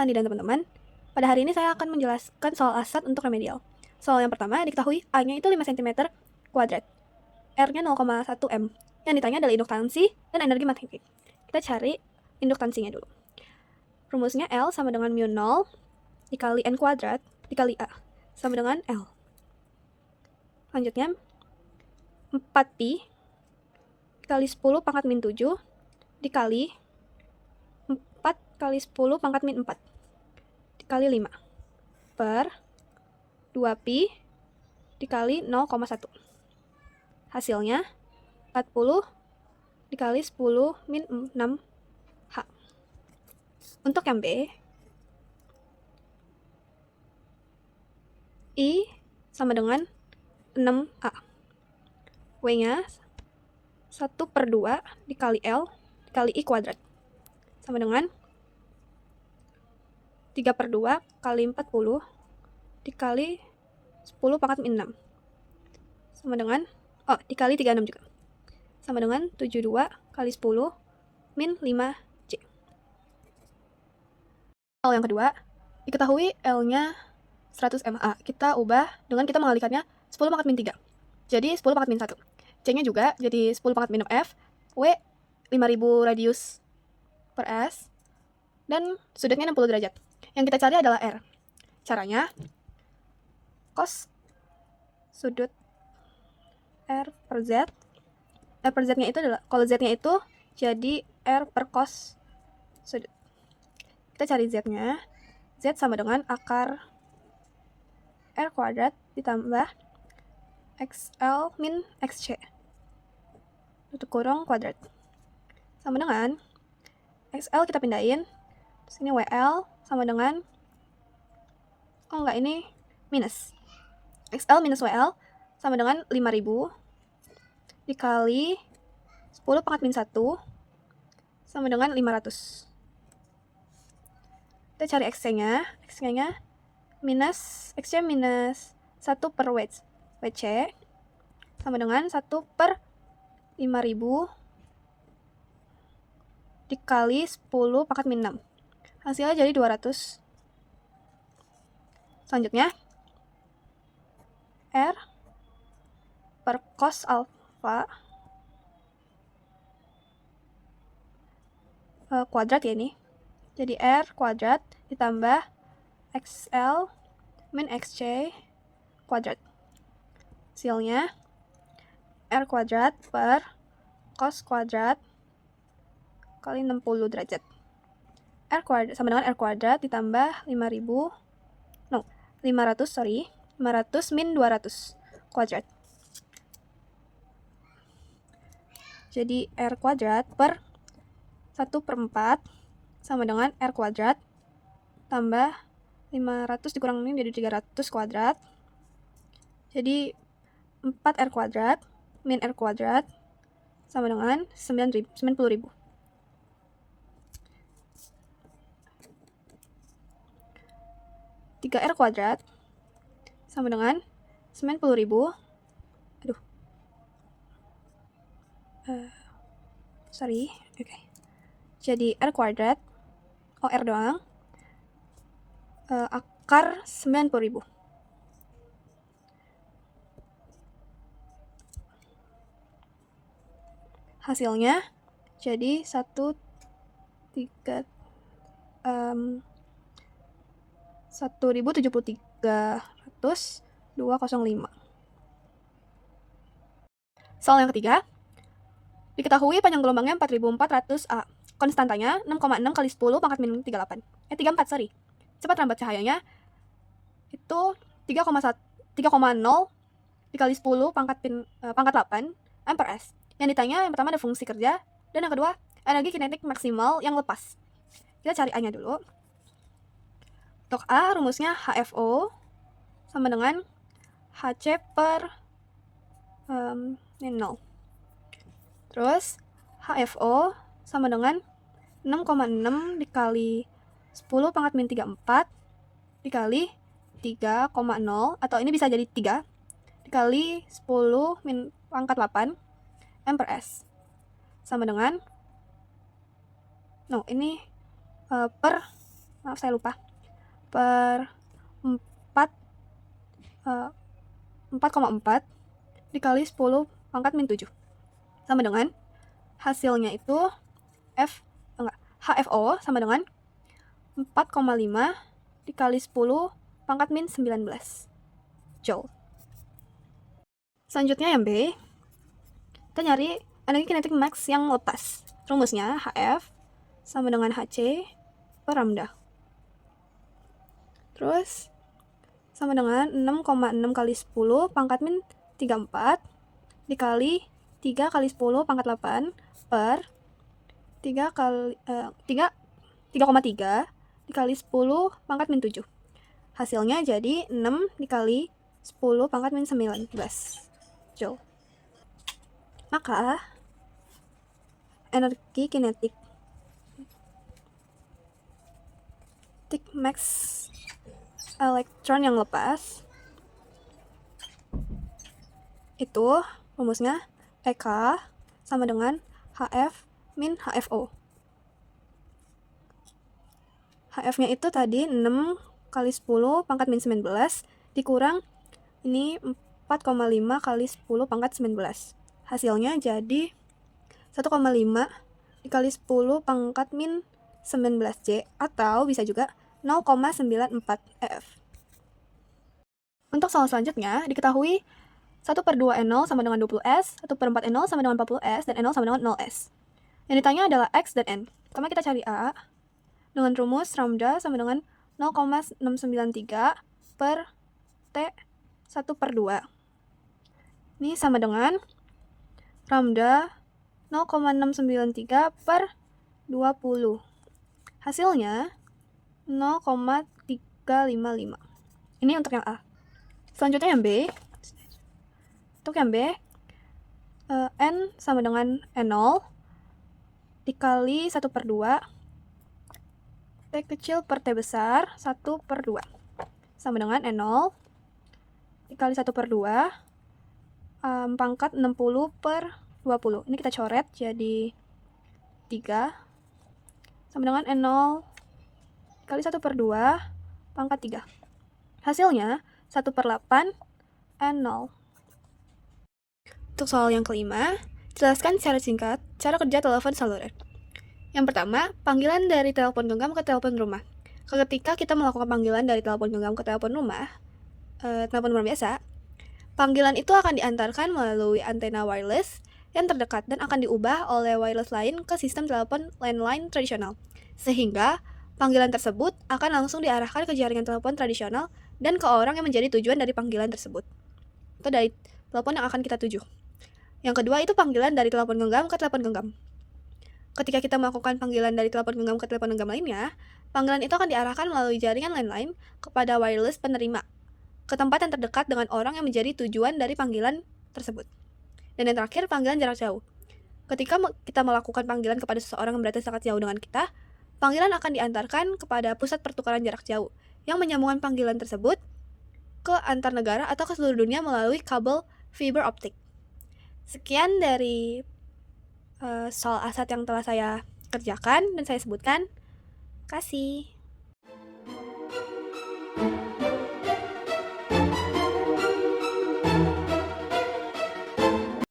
Sandi dan teman-teman. Pada hari ini saya akan menjelaskan soal asat untuk remedial. Soal yang pertama, diketahui A-nya itu 5 cm kuadrat, R-nya 0,1 M. Yang ditanya adalah induktansi dan energi magnetik. Kita cari induktansinya dulu. Rumusnya L sama dengan mu 0 dikali N kuadrat dikali A sama dengan L. Selanjutnya, 4pi dikali 10 pangkat min 7 dikali 4 kali 10 pangkat min 4 dikali 5 per 2pi dikali 0,1. Hasilnya 40 dikali 10 min 6H. Untuk yang B, I sama dengan 6A. W-nya 1/2 dikali L dikali I kuadrat sama dengan 3/2 kali 40 dikali 10 pangkat min 6 sama dengan dikali 36 juga sama dengan 72 kali 10 min 5J. Soal yang kedua, diketahui L-nya 100 mA. Kita ubah dengan kita mengalihkannya 10 pangkat min 3. Jadi 10 pangkat min 1. C-nya juga jadi 10 pangkat min 6F. W 5000 radius per S. Dan sudutnya 60 derajat. Yang kita cari adalah R. Caranya, cos sudut R per Z. R per Z-nya itu adalah, kalau Z-nya itu jadi R per cos sudut. Kita cari Z-nya. Z sama dengan akar R kuadrat ditambah XL min XC. Tutup kurung kuadrat. Sama dengan XL kita pindahin. Terus ini WL sama dengan ini minus. XL minus WL sama dengan 5000 dikali 10 pangkat min 1 sama dengan 500. Kita cari XC-nya. XC-nya minus, XC minus 1 per WC sama dengan 1 per 5000 dikali 10 pangkat min 6. Hasilnya jadi 200. Selanjutnya, R per cos alpha kuadrat ya ini. Jadi R kuadrat ditambah XL min XC kuadrat. Hasilnya R kuadrat per cos kuadrat kali 60 derajat. R kuadrat sama dengan R kuadrat ditambah 500 min 200 kuadrat. Jadi R kuadrat per 1/4 sama dengan R kuadrat tambah 500 dikurangin jadi 300 kuadrat. Jadi 4R kuadrat min R kuadrat sama dengan 90.000. R kuadrat sama dengan 90.000. Jadi R kuadrat, R doang, akar 90.000. Hasilnya jadi 1.073.205. Soal yang ketiga, diketahui panjang gelombangnya 4400 A. Konstantanya 6,6 kali 10 pangkat min 34. 34, Cepat rambat cahayanya itu 3,0 dikali 10 pangkat 8 M per S. Yang ditanya yang pertama ada fungsi kerja, dan yang kedua energi kinetik maksimal yang lepas. Kita cari A-nya dulu. Untuk A, rumusnya HFO sama dengan HC per 0. Terus HFO sama dengan 6,6 dikali 10 pangkat min 34 dikali 3,0, atau ini bisa jadi 3 dikali 10 min pangkat 8 M per S sama dengan ini per maaf saya lupa, per 4,4 dikali 10 pangkat min 7 sama dengan hasilnya itu HFO sama dengan 4,5 dikali 10 pangkat min 19 Joule. Selanjutnya yang B, kita nyari energi kinetik max yang lepas. Rumusnya HF sama dengan HC per lambda. Terus sama dengan 6,6 kali 10 pangkat min 34 dikali 3 kali 10 pangkat 8 per 3,3 dikali 10 pangkat min 7. Hasilnya jadi 6 dikali 10 pangkat min 19 Joule. Maka energi kinetik max elektron yang lepas itu rumusnya EK sama dengan HF min HFO. HF-nya itu tadi 6 kali 10 pangkat min 19 dikurang ini 4,5 kali 10 pangkat 19. Hasilnya jadi 1,5 dikali 10 pangkat min 19J atau bisa juga 0,94 EF. Untuk soal selanjutnya, diketahui 1/2 N0 sama dengan 20S, 1/4 N0 sama dengan 40S, dan N0 sama dengan 0S. Yang ditanya adalah X dan N. Pertama kita cari A dengan rumus lambda sama dengan 0,693 per T 1/2. Ini sama dengan lambda 0,693 per 20. Hasilnya 0,355. Ini untuk yang A. Selanjutnya yang B. Untuk yang B, N sama dengan N0 dikali 1/2 T kecil per T besar 1/2 sama dengan N0 dikali 1/2 pangkat 60 per 20. Ini kita coret jadi 3 sama dengan N0 dikali 1/2 pangkat 3. Hasilnya 1/8 N0. Untuk soal yang kelima, jelaskan secara singkat cara kerja telepon seluler. Yang pertama, panggilan dari telepon genggam ke telepon rumah. Ketika kita melakukan panggilan dari telepon genggam ke telepon rumah biasa, panggilan itu akan diantarkan melalui antena wireless yang terdekat dan akan diubah oleh wireless lain ke sistem telepon landline tradisional. Sehingga panggilan tersebut akan langsung diarahkan ke jaringan telepon tradisional dan ke orang yang menjadi tujuan dari panggilan tersebut. Itu dari telepon yang akan kita tuju. Yang kedua itu panggilan dari telepon genggam ke telepon genggam. Ketika kita melakukan panggilan dari telepon genggam ke telepon genggam lainnya, panggilan itu akan diarahkan melalui jaringan landline kepada wireless penerima, ke tempat yang terdekat dengan orang yang menjadi tujuan dari panggilan tersebut. Dan yang terakhir, panggilan jarak jauh. Ketika kita melakukan panggilan kepada seseorang yang berada sangat jauh dengan kita, panggilan akan diantarkan kepada pusat pertukaran jarak jauh yang menyambungkan panggilan tersebut ke antar negara atau ke seluruh dunia melalui kabel fiber optik. Sekian dari soal asat yang telah saya kerjakan dan saya sebutkan. Terima kasih.